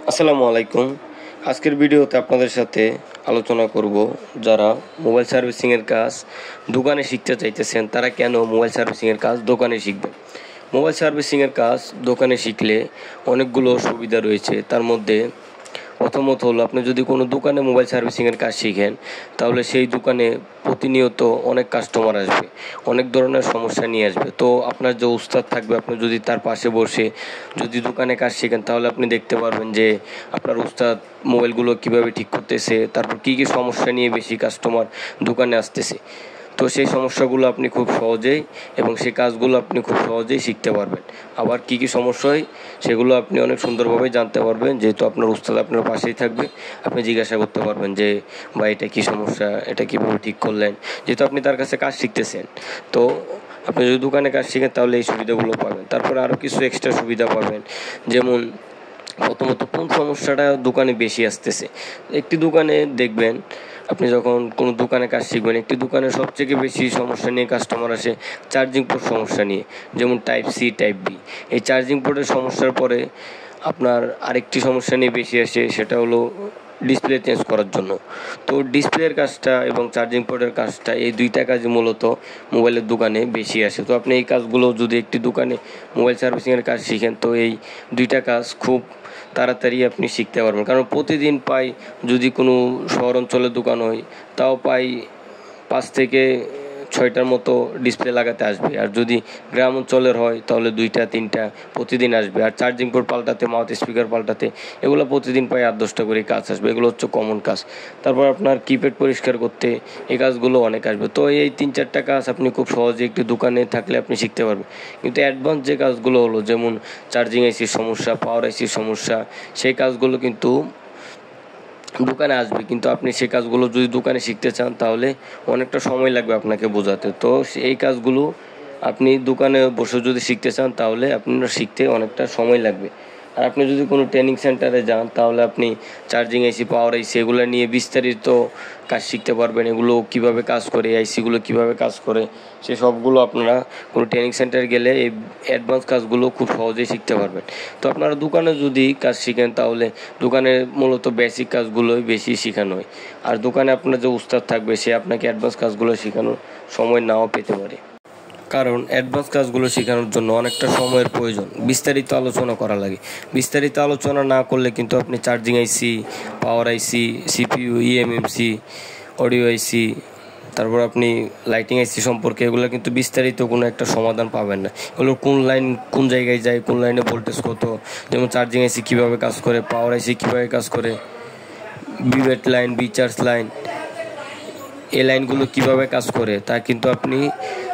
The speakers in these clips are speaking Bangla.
আসসালামু আলাইকুম। আজকের ভিডিওতে আপনাদের সাথে আলোচনা করব যারা মোবাইল সার্ভিসিংয়ের কাজ দোকানে শিখতে চাইতেছেন তারা কেন মোবাইল সার্ভিসিংয়ের কাজ দোকানে শিখবেন। মোবাইল সার্ভিসিংয়ের কাজ দোকানে শিখলে অনেকগুলো সুবিধা রয়েছে। তার মধ্যে প্রথমত হলো, আপনি যদি কোনো দোকানে মোবাইল সার্ভিসিংয়ের কাজ শিখেন তাহলে সেই দোকানে প্রতিনিয়ত অনেক কাস্টমার আসবে, অনেক ধরনের সমস্যা নিয়ে আসবে। তো আপনার যে উস্তাদ থাকবে, আপনি যদি তার পাশে বসে যদি দোকানে কাজ শিখেন তাহলে আপনি দেখতে পারবেন যে আপনার উস্তাদ মোবাইলগুলো কীভাবে ঠিক করতেছে, তারপর কী কী সমস্যা নিয়ে বেশি কাস্টমার দোকানে আসতেছে। তো সেই সমস্যাগুলো আপনি খুব সহজেই এবং সেই কাজগুলো আপনি খুব সহজেই শিখতে পারবেন। আবার কী কী সমস্যা হয় সেগুলো আপনি অনেক সুন্দরভাবে জানতে পারবেন, যেহেতু আপনার উস্তাদ আপনার পাশেই থাকবে। আপনি জিজ্ঞাসা করতে পারবেন যে ভাই এটা কী সমস্যা, এটা কীভাবে ঠিক করলেন, যেহেতু আপনি তার কাছে কাজ শিখতেছেন। তো আপনি যদি দোকানে কাজ শিখেন তাহলে এই সুবিধাগুলো পাবেন। তারপরে আরও কিছু এক্সট্রা সুবিধা পাবেন, যেমন প্রথমত কোন সমস্যাটা দোকানে বেশি আসতেছে। একটি দোকানে দেখবেন, আপনি যখন কোনো দোকানে কাজ শিখবেন, একটি দোকানে সবথেকে বেশি সমস্যা নিয়ে কাস্টমার আসে চার্জিং পোর্ট সমস্যা নিয়ে, যেমন টাইপ সি টাইপ বি। এই চার্জিং পোর্টের সমস্যার পরে আপনার আরেকটি সমস্যা নিয়ে বেশি আসে, সেটা হলো ডিসপ্লে চেঞ্জ করার জন্য। তো ডিসপ্লের কাজটা এবং চার্জিং পোর্টের কাজটা, এই দুইটা কাজই মূলত মোবাইলের দোকানে বেশি আসে। তো আপনি এই কাজগুলো যদি একটি দোকানে মোবাইল সার্ভিসিংয়ের কাজ শিখেন তো এই দুইটা কাজ খুব তাড়াতাড়ি আপনি শিখতে পারবেন। কারণ প্রতিদিন প্রায় যদি কোনো শহর অঞ্চলের দোকান হয় তাও প্রায় 5 থেকে 6টার মতো ডিসপ্লে লাগাতে আসবে, আর যদি গ্রাম অঞ্চলের হয় তাহলে 2টা 3টা প্রতিদিন আসবে। আর চার্জিং পোর্ট পাল্টাতে, মাউথ স্পিকার পাল্টাতে এগুলো প্রতিদিন প্রায় 8-10টা করে কাজ আসবে। এগুলো হচ্ছে কমন কাজ। তারপর আপনার কিপ্যাড পরিষ্কার করতে এই কাজগুলো অনেক আসবে। তো এই 3-4টা কাজ আপনি খুব সহজে একটি দোকানে থাকলে আপনি শিখতে পারবেন। কিন্তু অ্যাডভান্স যে কাজগুলো হলো, যেমন চার্জিং আইসির সমস্যা, পাওয়ার আইসির সমস্যা, সেই কাজগুলো কিন্তু দোকানে আসবে। কিন্তু আপনি সেই কাজগুলো যদি দোকানে শিখতে চান তাহলে অনেকটা সময় লাগবে আপনাকে বোঝাতে। তো এই কাজগুলো আপনি দোকানে বসে যদি শিখতে চান তাহলে আপনার শিখতে অনেকটা সময় লাগবে। আর আপনি যদি কোনো ট্রেনিং সেন্টারে যান তাহলে আপনি চার্জিং আইসি, পাওয়ার আইসি এগুলো নিয়ে বিস্তারিত কাজ শিখতে পারবেন। এগুলো কিভাবে কাজ করে, আইসিগুলো কিভাবে কাজ করে, সে সবগুলো আপনারা কোনো ট্রেনিং সেন্টারে গেলে এই অ্যাডভান্স কাজগুলো খুব সহজেই শিখতে পারবেন। তো আপনারা দোকানে যদি কাজ শিখেন তাহলে দোকানে মূলত বেসিক কাজগুলোই বেশি শেখানো হয়। আর দোকানে আপনার যে উস্তাদ থাকবে সে আপনাকে অ্যাডভান্স কাজগুলো শেখানোর সময় নাও পেতে পারে, কারণ অ্যাডভান্স কাজগুলো শেখানোর জন্য অনেকটা সময়ের প্রয়োজন, বিস্তারিত আলোচনা করা লাগে। বিস্তারিত আলোচনা না করলে কিন্তু আপনি চার্জিং আইসি, পাওয়ার আইসি, সিপিইউ, ইএমএমসি, অডিও আইসি, তারপর আপনি লাইটিং আইসি সম্পর্কে এগুলো কিন্তু বিস্তারিত কোনো একটা সমাধান পাবেন না। এগুলো কোন লাইন কোন জায়গায় যায়, কোন লাইনে ভোল্টেজ কত, যেমন চার্জিং আইসি কীভাবে কাজ করে, পাওয়ার আইসি কীভাবে কাজ করে, বিভেট লাইন, বিচার্জ লাইন, এই লাইনগুলো কীভাবে কাজ করে তা কিন্তু আপনি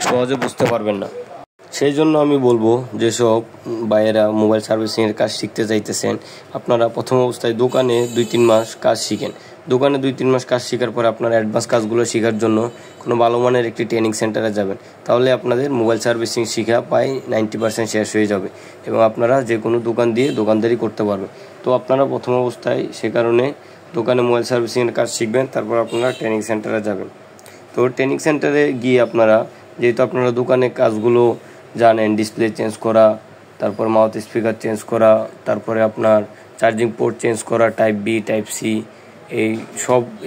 সহজে বুঝতে পারবেন না। সেই জন্য আমি বলবো, যেসব ভাইয়েরা মোবাইল সার্ভিসিংয়ের কাজ শিখতে চাইতেছেন, আপনারা প্রথম অবস্থায় দোকানে 2-3 মাস কাজ শিখেন। দোকানে 2-3 মাস কাজ শেখার পর আপনারা অ্যাডভান্স কাজগুলো শেখার জন্য কোনো ভালো মানের একটি ট্রেনিং সেন্টারে যাবেন। তাহলে আপনাদের মোবাইল সার্ভিসিং শেখা প্রায় 90% শেষ হয়ে যাবে এবং আপনারা যে কোনো দোকান দিয়ে দোকানদারি করতে পারবেন। তো আপনারা প্রথম অবস্থায় সে কারণে দোকানে মোবাইল সার্ভিসিংয়ের কাজ শিখবেন, তারপর আপনারা ট্রেনিং সেন্টারে যাবেন। তো ট্রেনিং সেন্টারে গিয়ে আপনারা, যেহেতু আপনারা দোকানে কাজগুলো জানেন, ডিসপ্লে চেঞ্জ করা, তারপর মাউথ স্পিকার চেঞ্জ করা, তারপরে আপনার চার্জিং পোর্ট চেঞ্জ করা, টাইপ বি, টাইপ সি,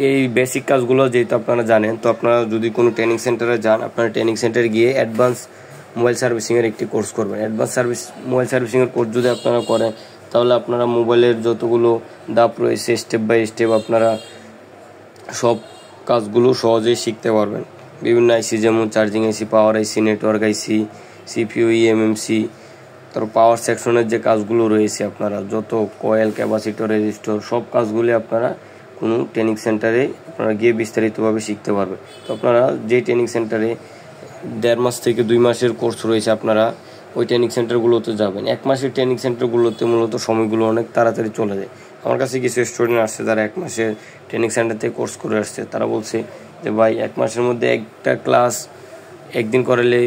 এই বেসিক কাজগুলো যেহেতু আপনারা জানেন, তো আপনারা যদি কোনো ট্রেনিং সেন্টারে যান, আপনারা ট্রেনিং সেন্টারে গিয়ে অ্যাডভান্স মোবাইল সার্ভিসিংয়ের একটি কোর্স করবেন। অ্যাডভান্স মোবাইল সার্ভিসিংয়ের কোর্স যদি আপনারা করেন তাহলে আপনারা মোবাইলের যতগুলো ধাপ রয়েছে স্টেপ বাই স্টেপ আপনারা সব কাজগুলো সহজেই শিখতে পারবেন। বিভিন্ন আইসি, যেমন চার্জিং আইসি, পাওয়ার আইসি, নেটওয়ার্ক আইসি, সিপিইউ, ইএমএমসি, তারপর পাওয়ার সেকশনের যে কাজগুলো রয়েছে, আপনারা যত কয়েল, ক্যাপাসিটর, রেজিস্টর, সব কাজগুলি আপনারা কোনো ট্রেনিং সেন্টারে আপনারা গিয়ে বিস্তারিতভাবে শিখতে পারবেন। তো আপনারা যে ট্রেনিং সেন্টারে 1.5 মাস থেকে 2 মাসের কোর্স রয়েছে, আপনারা ওই ট্রেনিং সেন্টারগুলোতে যাবেন। 1 মাসের ট্রেনিং সেন্টারগুলোতে মূলত সময়গুলো অনেক তাড়াতাড়ি চলে যায়। আমার কাছে কিছু স্টুডেন্ট আসছে যারা 1 মাসের ট্রেনিং সেন্টার থেকে কোর্স করে আসছে। তারা বলছে যে ভাই 1 মাসের মধ্যে একটা ক্লাস একদিন করালে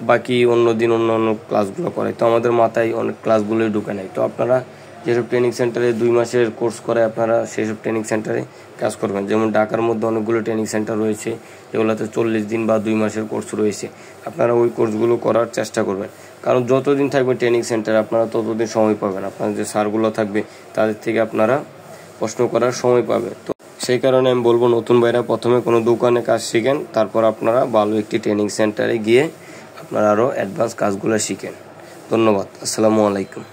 বাকি অন্য দিন অন্য অন্য ক্লাসগুলো করে, তো আমাদের মাথায় অনেক ক্লাসগুলোই ঢুকে নেয়। তো আপনারা যেসব ট্রেনিং সেন্টারে 2 মাসের কোর্স করে আপনারা সেসব ট্রেনিং সেন্টারে কাজ করবেন। যেমন ঢাকার মধ্যে অনেকগুলো ট্রেনিং সেন্টার রয়েছে যেগুলোতে 40 দিন বা 2 মাসের কোর্স রয়েছে। আপনারা ওই কোর্সগুলো করার চেষ্টা করবেন। কারণ যতদিন থাকবে ট্রেনিং সেন্টারে আপনারা ততদিন সময় পাবেন, আপনাদের যে স্যারগুলো থাকবে তাদের থেকে আপনারা প্রশ্ন করার সময় পাবে। তো সেই কারণে আমি বলবো নতুন ভাইরা প্রথমে কোনো দোকানে কাজ শিখেন, তারপর আপনারা ভালো একটি ট্রেনিং সেন্টারে গিয়ে আপনারা আরও অ্যাডভান্স কাজগুলো শিখেন। ধন্যবাদ। আসসালামু আলাইকুম।